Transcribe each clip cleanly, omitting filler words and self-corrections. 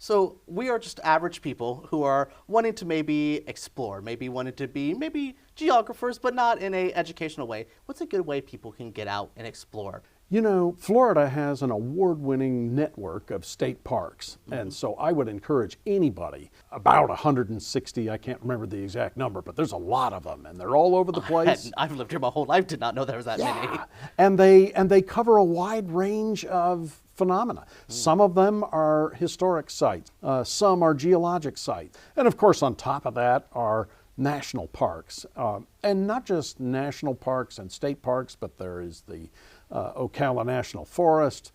So we are just average people who are wanting to maybe explore, maybe wanting to be maybe geographers, but not in a educational way. What's a good way people can get out and explore? You know, Florida has an award-winning network of state parks, and so I would encourage anybody, about 160, I can't remember the exact number, but there's a lot of them, and they're all over the place. I've lived here my whole life, did not know there was that many. And they cover a wide range of phenomena. Some of them are historic sites, some are geologic sites, and of course on top of that are national parks, and not just national parks and state parks, but there is the Ocala National Forest,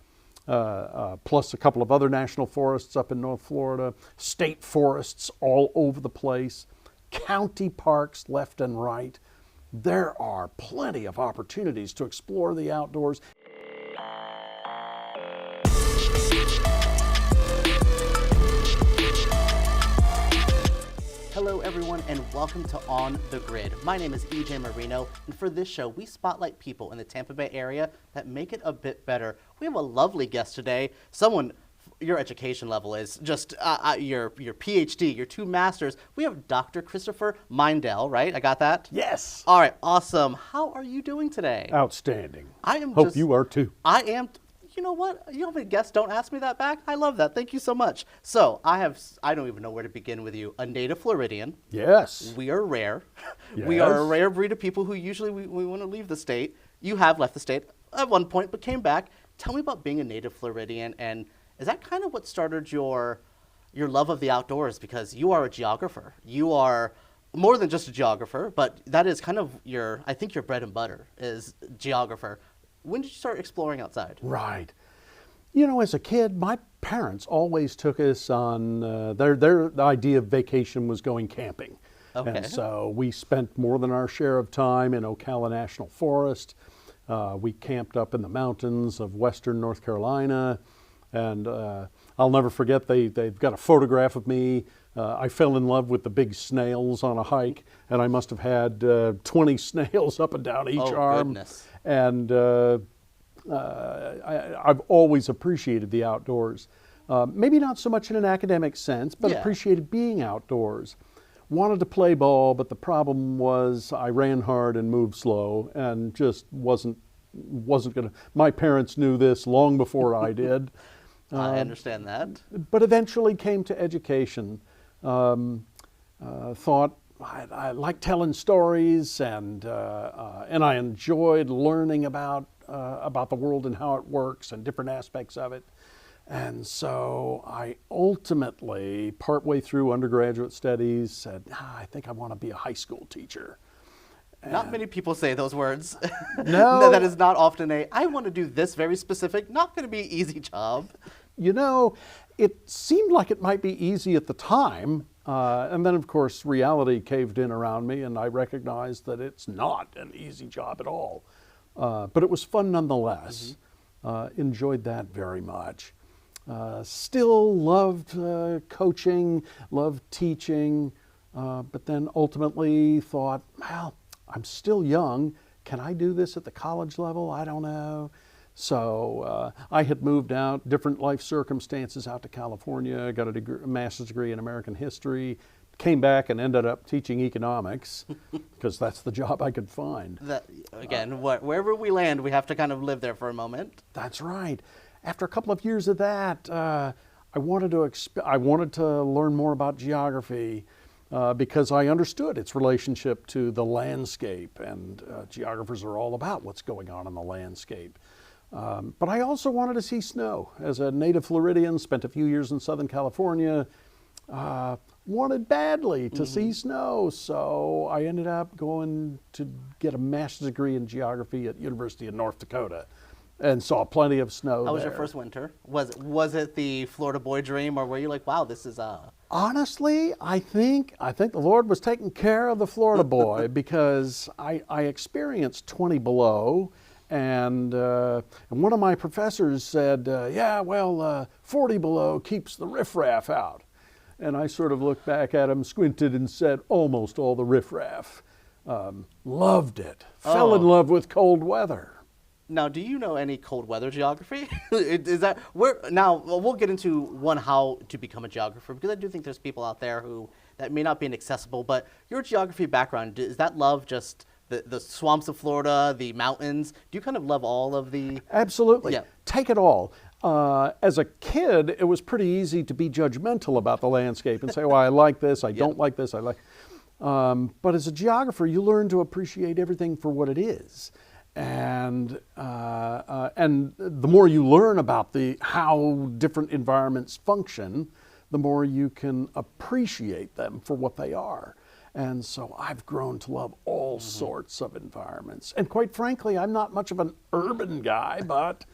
plus a couple of other national forests up in North Florida, state forests all over the place, county parks left and right. There are plenty of opportunities to explore the outdoors. Hello everyone and welcome to On the Grid. My name is EJ Moreno, and for this show we spotlight people in the Tampa Bay area that make it a bit better. We have a lovely guest today, someone your education level is just your PhD, your 2 masters. We have Dr. Christopher Meindl, right? I got that? Yes. All right, awesome. How are you doing today? Outstanding. Hope Hope you are too. I am. You know what? You have a guest, don't ask me that back. I love that. Thank you so much. So I don't even know where to begin with you. A native Floridian. Yes. We are rare. Yes. We are a rare breed of people who usually we want to leave the state. You have left the state at one point, but came back. Tell me about being a native Floridian, and is that kind of what started your love of the outdoors? Because you are a geographer. You are more than just a geographer, but that is kind of I think your bread and butter is geographer. When did you start exploring outside? Right. You know, as a kid, my parents always took us on, their idea of vacation was going camping. Okay. And so we spent more than our share of time in Ocala National Forest. We camped up in the mountains of western North Carolina. And I'll never forget, they've got a photograph of me. I fell in love with the big snails on a hike, and I must have had 20 snails up and down each arm. Goodness. And I've always appreciated the outdoors. Maybe not so much in an academic sense, but appreciated being outdoors. Wanted to play ball, but the problem was I ran hard and moved slow, and just wasn't gonna. My parents knew this long before I did. I understand that. But eventually came to education. Thought I like telling stories, and I enjoyed learning about the world and how it works and different aspects of it. And so I ultimately, partway through undergraduate studies, said, I think I want to be a high school teacher. Not many people say those words. No. That is not often I want to do this very specific, not going to be an easy job. You know, it seemed like it might be easy at the time. And then, of course, reality caved in around me, and I recognized that it's not an easy job at all. But it was fun nonetheless. Enjoyed that very much. Still loved coaching, loved teaching, but then ultimately thought, well, I'm still young. Can I do this at the college level? I don't know. So I had moved out, different life circumstances, out to California, got a master's degree in American history, came back and ended up teaching economics because that's the job I could find. Wherever we land, we have to kind of live there for a moment. That's right. After a couple of years of that, I wanted to learn more about geography because I understood its relationship to the landscape, and geographers are all about what's going on in the landscape. But I also wanted to see snow. As a native Floridian, spent a few years in Southern California, wanted badly to see snow. So I ended up going to get a master's degree in geography at University of North Dakota and saw plenty of snow. How was your first winter? Was it the Florida boy dream, or were you like, wow, this is Honestly, I think the Lord was taking care of the Florida boy because I experienced 20 below. And one of my professors said, 40 below keeps the riffraff out. And I sort of looked back at him, squinted, and said, almost all the riffraff. Loved it. Fell in love with cold weather. Now, do you know any cold weather geography? Is that where now? Well, we'll get into how to become a geographer, because I do think there's people out there who that may not be inaccessible. But your geography background, is that love just the swamps of Florida, the mountains? Do you kind of love all of the? Absolutely. Yeah. Take it all. As a kid, it was pretty easy to be judgmental about the landscape and say, well, I like this, I don't like this, I like. But as a geographer, you learn to appreciate everything for what it is. And the more you learn about how different environments function, the more you can appreciate them for what they are. And so I've grown to love all sorts of environments. And quite frankly, I'm not much of an urban guy, but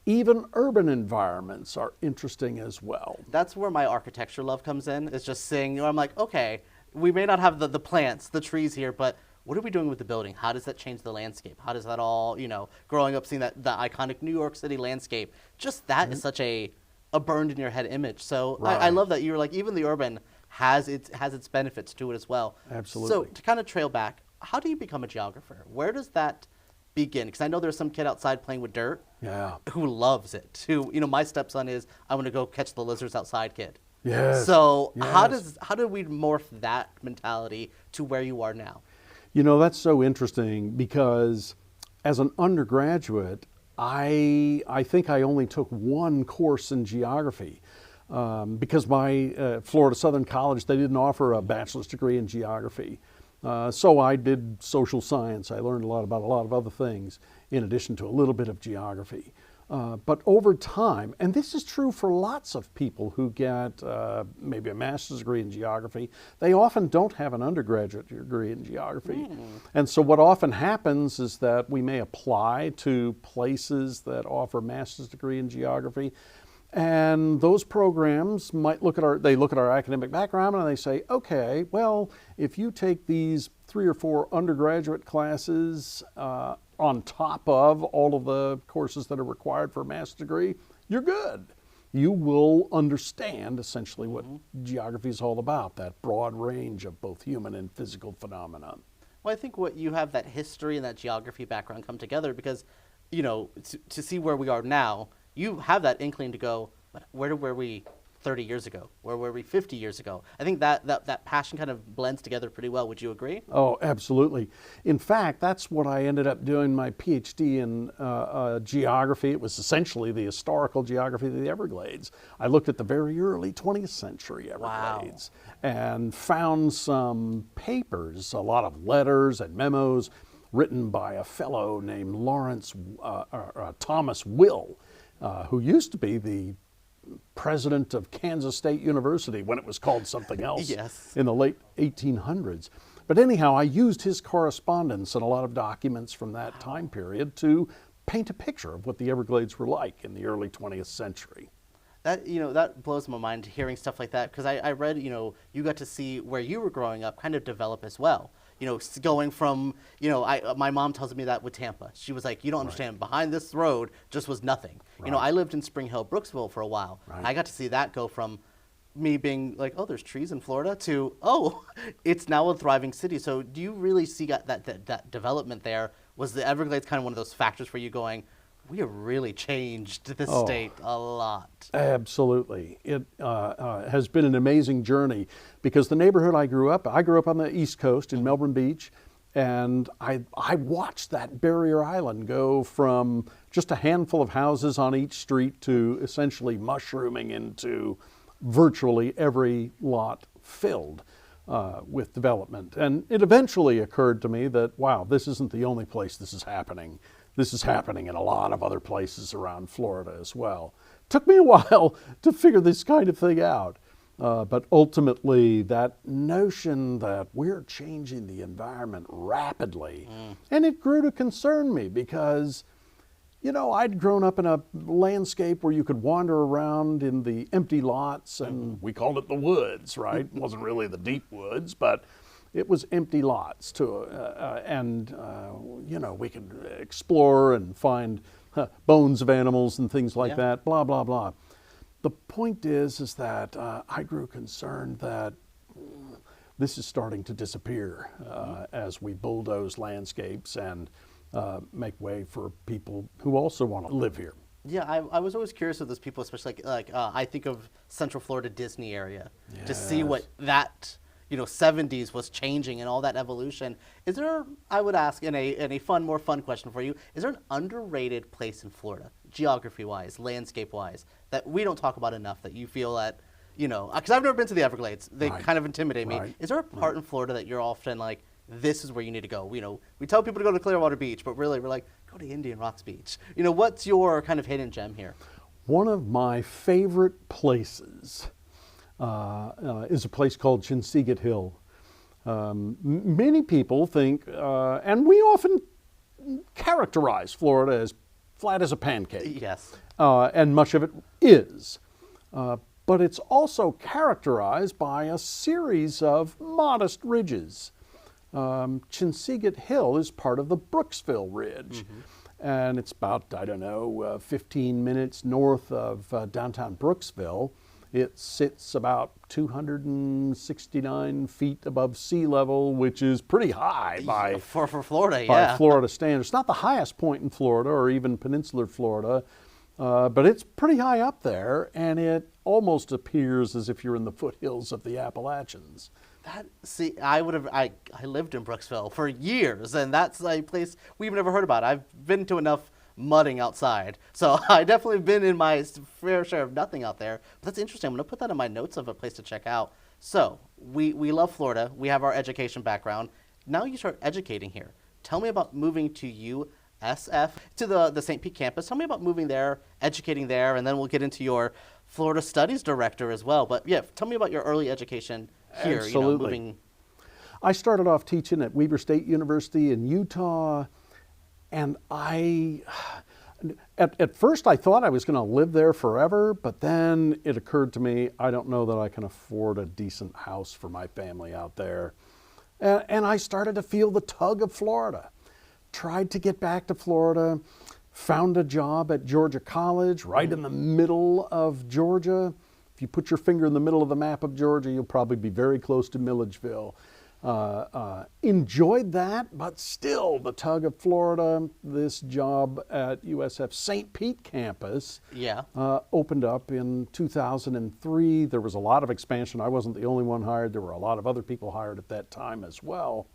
even urban environments are interesting as well. That's where my architecture love comes in. It's just seeing, I'm like, okay, we may not have the plants, the trees here, but what are we doing with the building? How does that change the landscape? How does that all, growing up seeing the iconic New York City landscape, just that is such a burned in your head image. So I Right. love that you were like, even the urban has its benefits to it as well. Absolutely. So to kind of trail back, how do you become a geographer? Where does that begin? Because I know there's some kid outside playing with dirt Yeah. who loves it. My stepson is, I want to go catch the lizards outside kid. Yes. So Yes. how do we morph that mentality to where you are now? That's so interesting because as an undergraduate, I think I only took one course in geography because my Florida Southern College, they didn't offer a bachelor's degree in geography. So I did social science. I learned a lot about a lot of other things in addition to a little bit of geography. But over time, and this is true for lots of people who get maybe a master's degree in geography, they often don't have an undergraduate degree in geography. And so what often happens is that we may apply to places that offer master's degree in geography, and those programs might look at our academic background and they say, okay, well, if you take these 3 or 4 undergraduate classes on top of all of the courses that are required for a master's degree, you're good. You will understand essentially what geography is all about, that broad range of both human and physical phenomena. Well, I think what you have that history and that geography background come together because, to see where we are now, you have that inkling to go, but where were we 30 years ago? Where were we 50 years ago? I think that passion kind of blends together pretty well. Would you agree? Oh, absolutely. In fact, that's what I ended up doing my PhD in geography. It was essentially the historical geography of the Everglades. I looked at the very early 20th century Everglades and found some papers, a lot of letters and memos written by a fellow named Thomas Will, who used to be the president of Kansas State University when it was called something else Yes. in the late 1800s. But anyhow, I used his correspondence and a lot of documents from that time period to paint a picture of what the Everglades were like in the early 20th century. That blows my mind hearing stuff like that because I read, you got to see where you were growing up kind of develop as well. Going from, my mom tells me that with Tampa. She was like, you don't understand, behind this road just was nothing. Right. I lived in Spring Hill, Brooksville for a while. Right. I got to see that go from me being like, oh, there's trees in Florida to, oh, it's now a thriving city. So do you really see that development there? Was the Everglades kind of one of those factors for you going, we have really changed this state a lot? Absolutely. It has been an amazing journey because the neighborhood I grew up on the East Coast in Melbourne Beach, and I watched that barrier island go from just a handful of houses on each street to essentially mushrooming into virtually every lot filled with development. And it eventually occurred to me that, wow, this isn't the only place this is happening. This is happening in a lot of other places around Florida as well. Took me a while to figure this kind of thing out. But ultimately, that notion that we're changing the environment rapidly, and it grew to concern me because, I'd grown up in a landscape where you could wander around in the empty lots, and we called it the woods, right? It wasn't really the deep woods, but it was empty lots too, and we could explore and find bones of animals and things like that, blah, blah, blah. The point is that I grew concerned that this is starting to disappear as we bulldoze landscapes and make way for people who also want to live here. Yeah, I was always curious with those people, especially I think of Central Florida Disney area to see what that 70s was changing and all that evolution. Is there, I would ask in a more fun question for you, is there an underrated place in Florida, geography wise, landscape wise, that we don't talk about enough that you feel that because I've never been to the Everglades, they kind of intimidate me. Is there a part in Florida that you're often like, this is where you need to go? We tell people to go to Clearwater Beach, but really we're like, go to Indian Rocks Beach. What's your kind of hidden gem here? One of my favorite places is a place called Chinsegut Hill. Many people think, and we often characterize Florida as flat as a pancake. Yes. And much of it is. But it's also characterized by a series of modest ridges. Chinsegut Hill is part of the Brooksville Ridge. And it's about, 15 minutes north of downtown Brooksville. It sits about 269 feet above sea level, which is pretty high for Florida, by Florida standards. It's not the highest point in Florida or even peninsular Florida, but it's pretty high up there, and it almost appears as if you're in the foothills of the Appalachians. I lived in Brooksville for years, and that's a place we've never heard about. I've been to enough mudding outside, so I definitely been in my fair share of nothing out there. But that's interesting. I'm going to put that in my notes of a place to check out. So we love Florida. We have our education background. Now you start educating here. Tell me about moving to USF, to the St. Pete campus. Tell me about moving there, educating there, and then we'll get into your Florida Studies Director as well. But yeah, tell me about your early education here. Absolutely. I started off teaching at Weber State University in Utah, and at first I thought I was going to live there forever, but then it occurred to me, I don't know that I can afford a decent house for my family out there. And I started to feel the tug of Florida. Tried to get back to Florida, found a job at Georgia College, right in the middle of Georgia. If you put your finger in the middle of the map of Georgia, you'll probably be very close to Milledgeville. Enjoyed that, but still the tug of Florida. This job at USF St. Pete campus opened up in 2003. There was a lot of expansion. I wasn't the only one hired. There were a lot of other people hired at that time as well.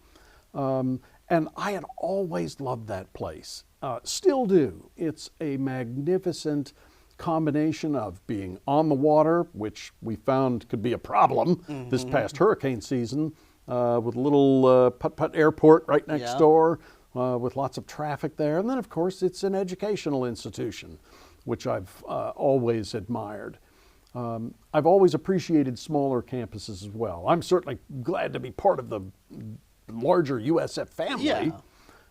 And I had always loved that place. Still do. It's a magnificent combination of being on the water, which we found could be a problem this past hurricane season, with a little putt-putt airport right next door, with lots of traffic there. And then, of course, it's an educational institution, which I've always admired. I've always appreciated smaller campuses as well. I'm certainly glad to be part of the larger USF family,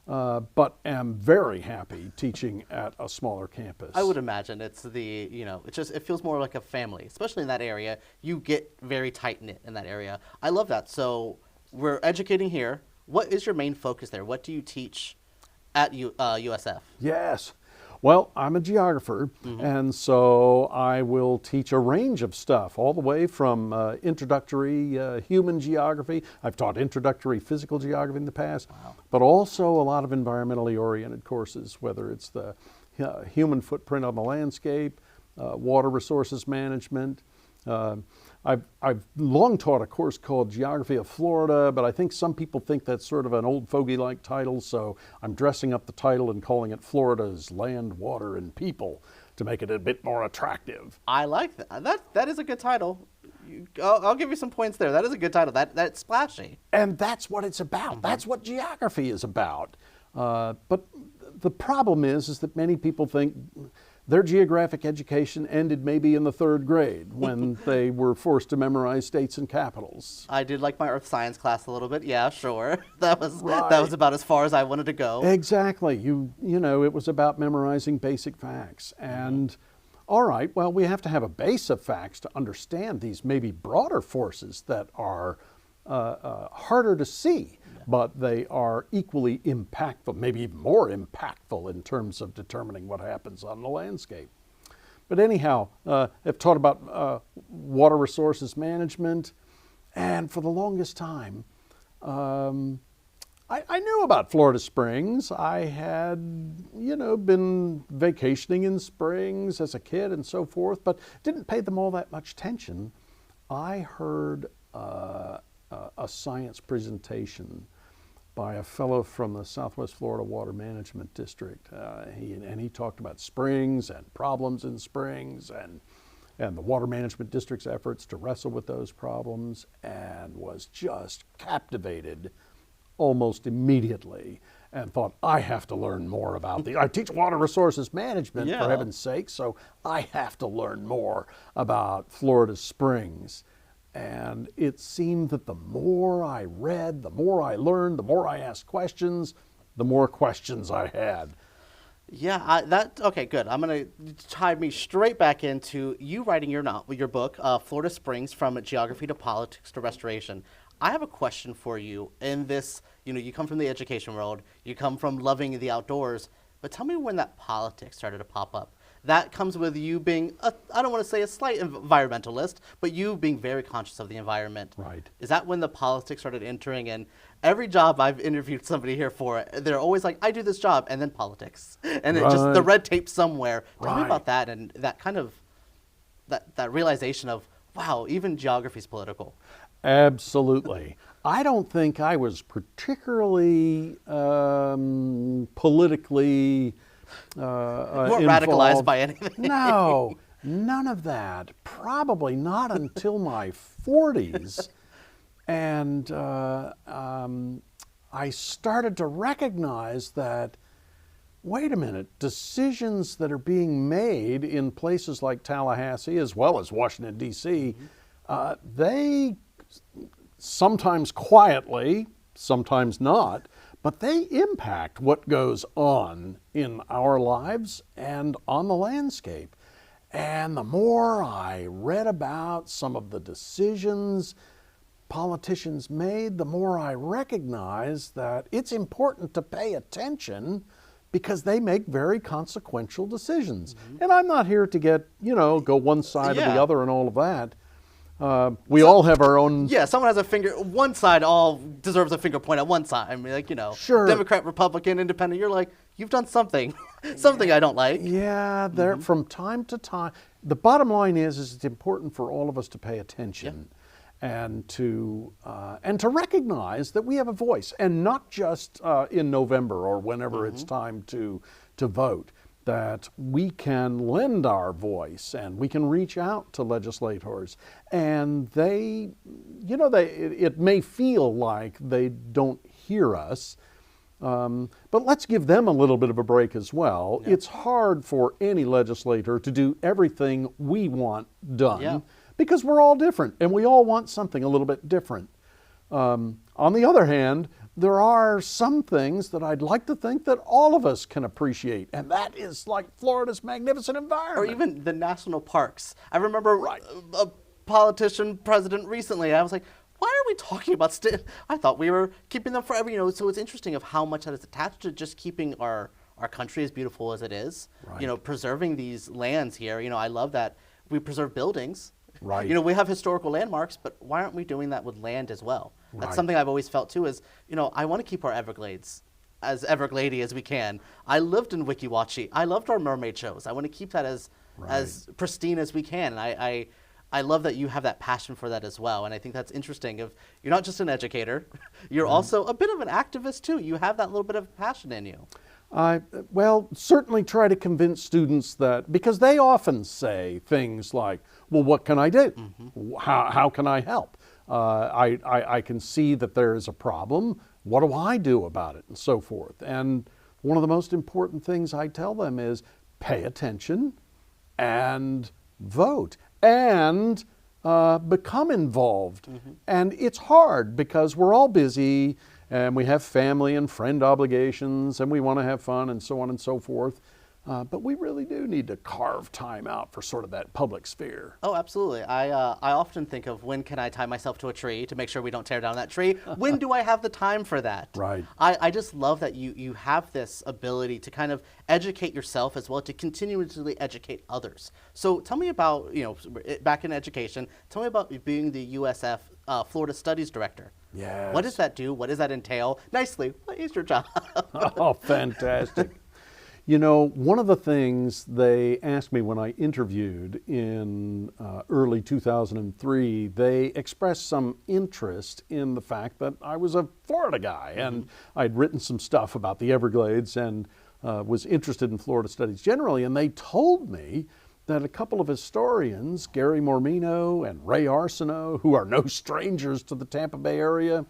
but am very happy teaching at a smaller campus. I would imagine it's it feels more like a family, especially in that area. You get very tight-knit in that area. I love that. So we're educating here. What is your main focus there? What do you teach at USF? Yes. Well, I'm a geographer, and so I will teach a range of stuff, all the way from introductory human geography. I've taught introductory physical geography in the past, but also a lot of environmentally oriented courses, whether it's the human footprint on the landscape, water resources management. I've long taught a course called Geography of Florida, but I think some people think that's sort of an old fogey-like title, so I'm dressing up the title and calling it Florida's Land, Water, and People to make it a bit more attractive. I like that. That is a good title. I'll give you some points there. That is a good title. That's splashy. And that's what it's about. That's what geography is about. But the problem is that many people think their geographic education ended maybe in the 3rd grade when they were forced to memorize states and capitals. I did like my earth science class a little bit. Yeah, sure. That was about as far as I wanted to go. Exactly. You know, it was about memorizing basic facts. And all right, well, we have to have a base of facts to understand these maybe broader forces that are harder to see, but they are equally impactful, maybe even more impactful in terms of determining what happens on the landscape. But anyhow, I've taught about water resources management, and for the longest time, I knew about Florida Springs. I had, been vacationing in Springs as a kid and so forth, but didn't pay them all that much attention. I heard a science presentation by a fellow from the Southwest Florida Water Management District. He talked about springs and problems in springs and the Water Management District's efforts to wrestle with those problems, and was just captivated almost immediately and thought, I have to learn more about I teach water resources management, for heaven's sake, so I have to learn more about Florida Springs. And it seemed that the more I read, the more I learned, the more I asked questions, the more questions I had. Yeah, okay, good. I'm going to tie me straight back into you writing your book, Florida Springs, From Geography to Politics to Restoration. I have a question for you in this, you come from the education world, you come from loving the outdoors, but tell me when that politics started to pop up. That comes with you being, I don't want to say a slight environmentalist, but you being very conscious of the environment. Right. Is that when the politics started entering? And every job I've interviewed somebody here for, they're always like, I do this job, and then politics. And then just the red tape somewhere. Tell me about that and that kind of, that realization of, wow, even geography is political. Absolutely. I don't think I was particularly politically you weren't radicalized by anything. No, none of that. Probably not until my 40s. And I started to recognize that, wait a minute, decisions that are being made in places like Tallahassee as well as Washington, D.C., they sometimes quietly, sometimes not, but they impact what goes on in our lives and on the landscape. And the more I read about some of the decisions politicians made, the more I recognized that it's important to pay attention because they make very consequential decisions. And I'm not here to get, go one side or the other and all of that. We all have our own. Yeah, someone has a finger. One side all deserves a finger point at one side. I mean, sure. Democrat, Republican, Independent. You're like, you've done something, something I don't like. Yeah, there from time to time. The bottom line is it's important for all of us to pay attention, and to recognize that we have a voice, and not just in November or whenever it's time to vote. That we can lend our voice and we can reach out to legislators, and it may feel like they don't hear us, but let's give them a little bit of a break as well. Yeah. It's hard for any legislator to do everything we want done because we're all different and we all want something a little bit different. On the other hand, there are some things that I'd like to think that all of us can appreciate, and that is like Florida's magnificent environment. Or even the national parks. I remember a politician, president recently, I was like, why are we talking about I thought we were keeping them forever, so it's interesting of how much that is attached to just keeping our country as beautiful as it is, preserving these lands here. I love that we preserve buildings. Right. We have historical landmarks, but why aren't we doing that with land as well? That's something I've always felt too is, I want to keep our Everglades as Everglady as we can. I lived in Weeki Wachee. I loved our mermaid shows. I want to keep that as pristine as we can. And I love that you have that passion for that as well. And I think that's interesting. You're not just an educator, you're also a bit of an activist too. You have that little bit of passion in you. Well, certainly try to convince students that, because they often say things like, well, what can I do? How can I help? I can see that there is a problem. What do I do about it? And so forth. And one of the most important things I tell them is pay attention and vote and become involved. And it's hard because we're all busy and we have family and friend obligations and we want to have fun and so on and so forth. But we really do need to carve time out for sort of that public sphere. Oh, absolutely. I often think of when can I tie myself to a tree to make sure we don't tear down that tree? When do I have the time for that? Right. I just love that you have this ability to kind of educate yourself as well to continuously educate others. So tell me about, back in education, tell me about being the USF Florida Studies Director. Yes. What does that do? What does that entail? Nicely, what is your job? Oh, fantastic. One of the things they asked me when I interviewed in early 2003, they expressed some interest in the fact that I was a Florida guy, and I'd written some stuff about the Everglades and was interested in Florida studies generally, and they told me that a couple of historians, Gary Moreno and Ray Arsenault, who are no strangers to the Tampa Bay area,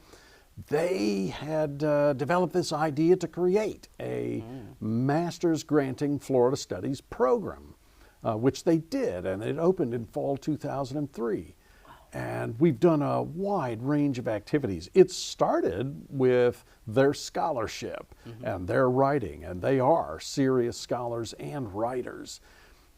they had developed this idea to create a master's granting Florida Studies program, which they did, and it opened in fall 2003. And we've done a wide range of activities. It started with their scholarship and their writing, and they are serious scholars and writers.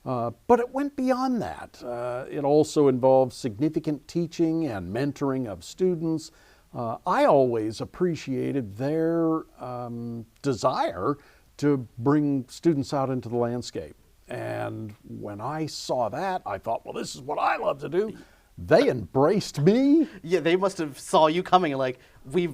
But it went beyond that. It also involved significant teaching and mentoring of students. I always appreciated their desire to bring students out into the landscape. And when I saw that, I thought, well, this is what I love to do. They embraced me. Yeah, they must have saw you coming. Like we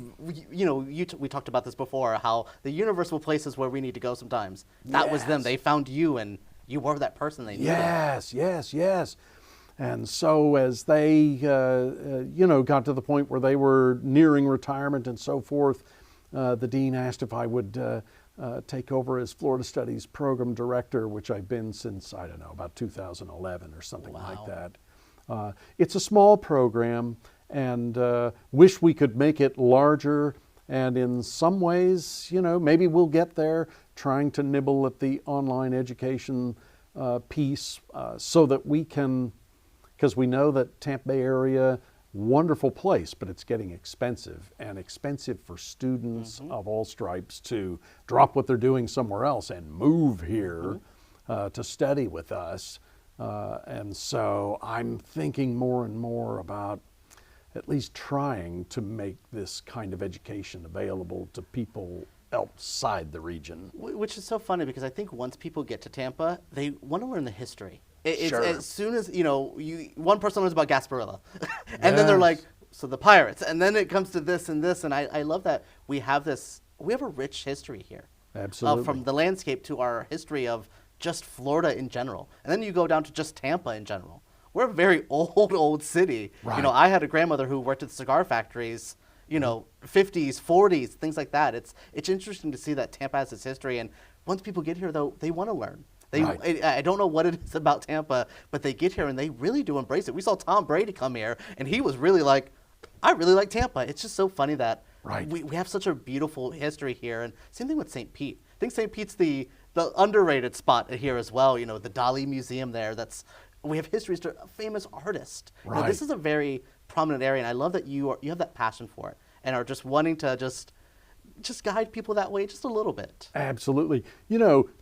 talked about this before. How the universal places where we need to go sometimes. That was them. They found you, and you were that person they needed. Yes. And so as they, got to the point where they were nearing retirement and so forth, the dean asked if I would take over as Florida Studies Program Director, which I've been since, I don't know, about 2011 or something like that. It's a small program, and wish we could make it larger. And in some ways, maybe we'll get there, trying to nibble at the online education piece so that we can, because we know that Tampa Bay area, wonderful place, but it's getting expensive, and expensive for students of all stripes to drop what they're doing somewhere else and move here to study with us. And so I'm thinking more and more about at least trying to make this kind of education available to people outside the region. Which is so funny, because I think once people get to Tampa, they want to learn the history. Sure. As soon as, one person learns about Gasparilla, and then they're like, so the pirates, and then it comes to this and this, and I love that we have a rich history here. Absolutely. From the landscape to our history of just Florida in general. And then you go down to just Tampa in general. We're a very old city. Right. I had a grandmother who worked at cigar factories, 50s, 40s, things like that. It's interesting to see that Tampa has its history, and once people get here, though, they want to learn. Right. I don't know what it is about Tampa, but they get here and they really do embrace it. We saw Tom Brady come here, and he was really like, I really like Tampa. It's just so funny that we have such a beautiful history here. And same thing with St. Pete. I think St. Pete's the underrated spot here as well. The Dali Museum there. We have histories to a famous artist. Right. This is a very prominent area, and I love that you have that passion for it and are just wanting to just guide people that way just a little bit. Absolutely.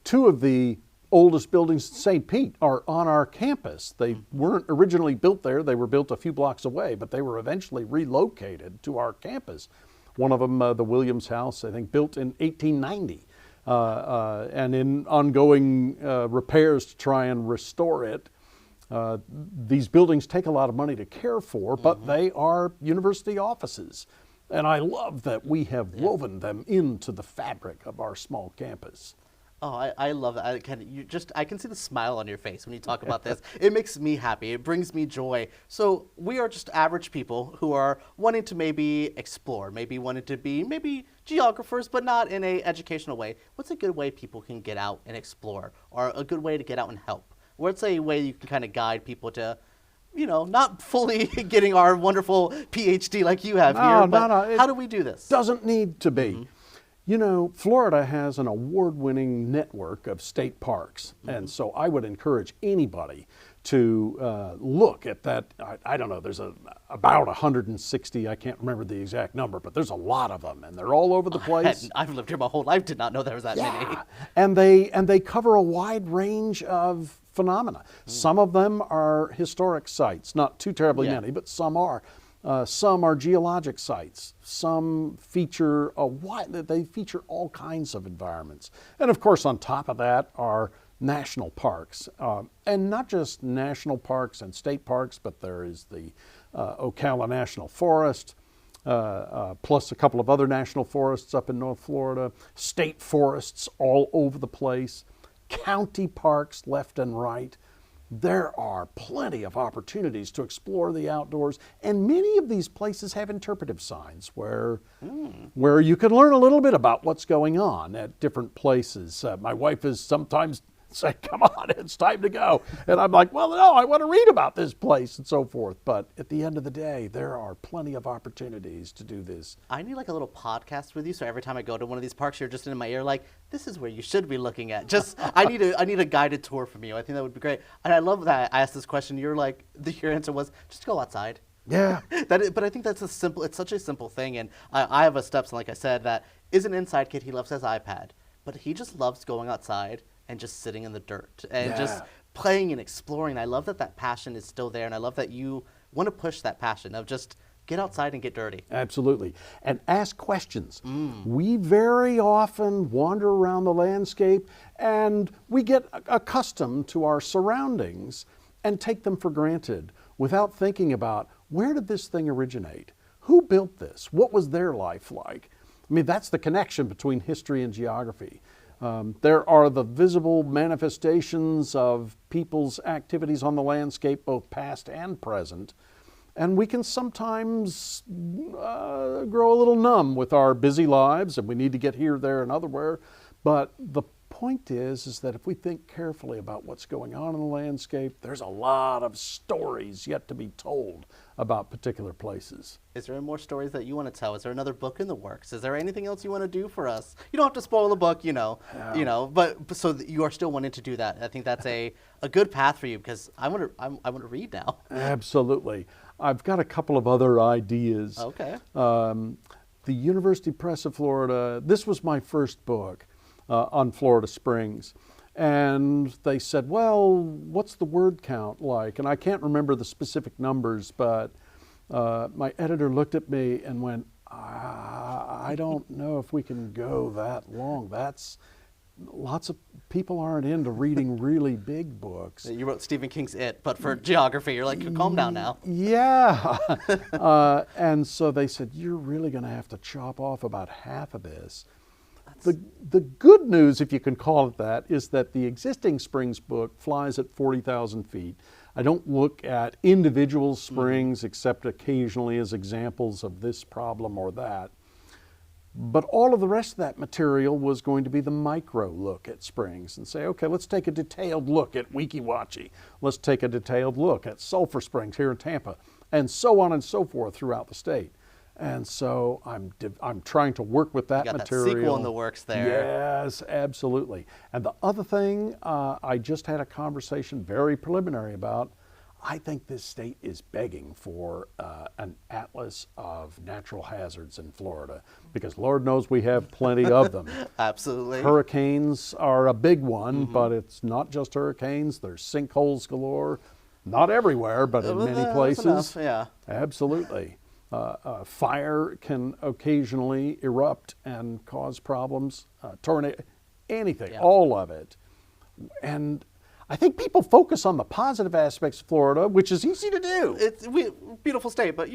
Two of the oldest buildings in St. Pete are on our campus. They weren't originally built there. They were built a few blocks away, but they were eventually relocated to our campus. One of them, the Williams House, I think, built in 1890, and in ongoing repairs to try and restore it. These buildings take a lot of money to care for, but they are university offices. And I love that we have woven them into the fabric of our small campus. Oh, I love that. I can see the smile on your face when you talk about this. It makes me happy. It brings me joy. So we are just average people who are wanting to maybe explore, maybe wanting to be maybe geographers, but not in a educational way. What's a good way people can get out and explore, or a good way to get out and help? What's a way you can kind of guide people to, not fully getting our wonderful PhD like you have here, but how do we do this? Doesn't need to be. Florida has an award-winning network of state parks, and so I would encourage anybody to look at that. I don't know, there's about 160, I can't remember the exact number, but there's a lot of them, and they're all over the place. I've lived here my whole life, did not know there was that many. And they cover a wide range of phenomena. Some of them are historic sites, not too terribly many, but some are. Some are geologic sites. Some feature they feature all kinds of environments. And of course, on top of that are national parks, and not just national parks and state parks, but there is the Ocala National Forest, plus a couple of other national forests up in North Florida, state forests all over the place, county parks left and right. There are plenty of opportunities to explore the outdoors, and many of these places have interpretive signs where you can learn a little bit about what's going on at different places. My wife is sometimes say, come on, it's time to go. And I'm like, well, no, I want to read about this place and so forth. But at the end of the day, there are plenty of opportunities to do this. I need like a little podcast with you, so every time I go to one of these parks, you're just in my ear like, this is where you should be looking at. Just, I need a guided tour from you. I think that would be great. And I love that I asked this question. You're like, your answer was, just go outside. Yeah. But I think that's it's such a simple thing. And I have a stepson, like I said, that is an inside kid. He loves his iPad, but he just loves going outside and just sitting in the dirt and just playing and exploring. I love that passion is still there, and I love that you want to push that passion of just get outside and get dirty. Absolutely. And ask questions. We very often wander around the landscape and we get accustomed to our surroundings and take them for granted without thinking about, where did this thing originate? Who built this? What was their life like? I mean, that's the connection between history and geography. There are the visible manifestations of people's activities on the landscape, both past and present. And we can sometimes grow a little numb with our busy lives, and we need to get here, there, and otherwhere. But the point is that if we think carefully about what's going on in the landscape, there's a lot of stories yet to be told about particular places. Is there more stories that you want to tell? Is there another book in the works? Is there anything else you want to do for us? You don't have to spoil the book, but so you are still wanting to do that. I think that's a good path for you, because I want to read now. Absolutely. I've got a couple of other ideas. Okay. The University Press of Florida, this was my first book on Florida Springs. And they said, well, what's the word count like? And I can't remember the specific numbers, but my editor looked at me and went, I don't know if we can go that long. Lots of people aren't into reading really big books. You wrote Stephen King's It, but for geography, you're like, calm down now. Yeah. And so they said, you're really going to have to chop off about half of this. The good news, if you can call it that, is that the existing springs book flies at 40,000 feet. I don't look at individual springs except occasionally as examples of this problem or that. But all of the rest of that material was going to be the micro look at springs and say, okay, let's take a detailed look at Weeki Wachee. Let's take a detailed look at Sulphur Springs here in Tampa, and so on and so forth throughout the state. And so I'm trying to work with that material. That sequel in the works there. Yes, absolutely. And the other thing I just had a conversation very preliminary about, I think this state is begging for an atlas of natural hazards in Florida, because Lord knows we have plenty of them. Absolutely. Hurricanes are a big one, but it's not just hurricanes. There's sinkholes galore. Not everywhere, but in many places. Enough, yeah. Absolutely. Fire can occasionally erupt and cause problems, tornado, anything, all of it. And I think people focus on the positive aspects of Florida, which is easy to do. It's a beautiful state, but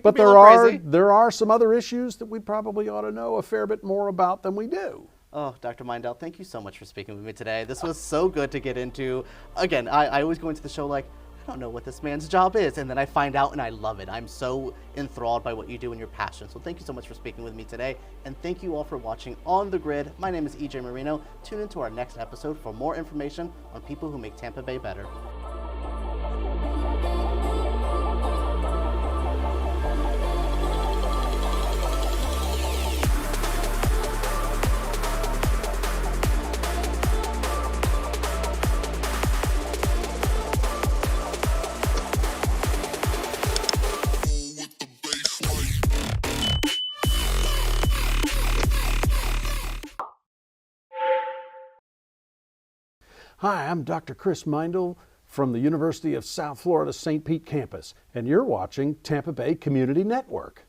But there are some other issues that we probably ought to know a fair bit more about than we do. Oh, Dr. Meindl, thank you so much for speaking with me today. This was so good to get into. Again, I always go into the show like, I don't know what this man's job is, and then I find out and I love it. I'm so enthralled by what you do and your passion. So thank you so much for speaking with me today, and thank you all for watching On the Grid. My name is EJ Moreno. Tune into our next episode for more information on people who make Tampa Bay better. Hi, I'm Dr. Chris Meindl from the University of South Florida St. Pete campus, and you're watching Tampa Bay Community Network.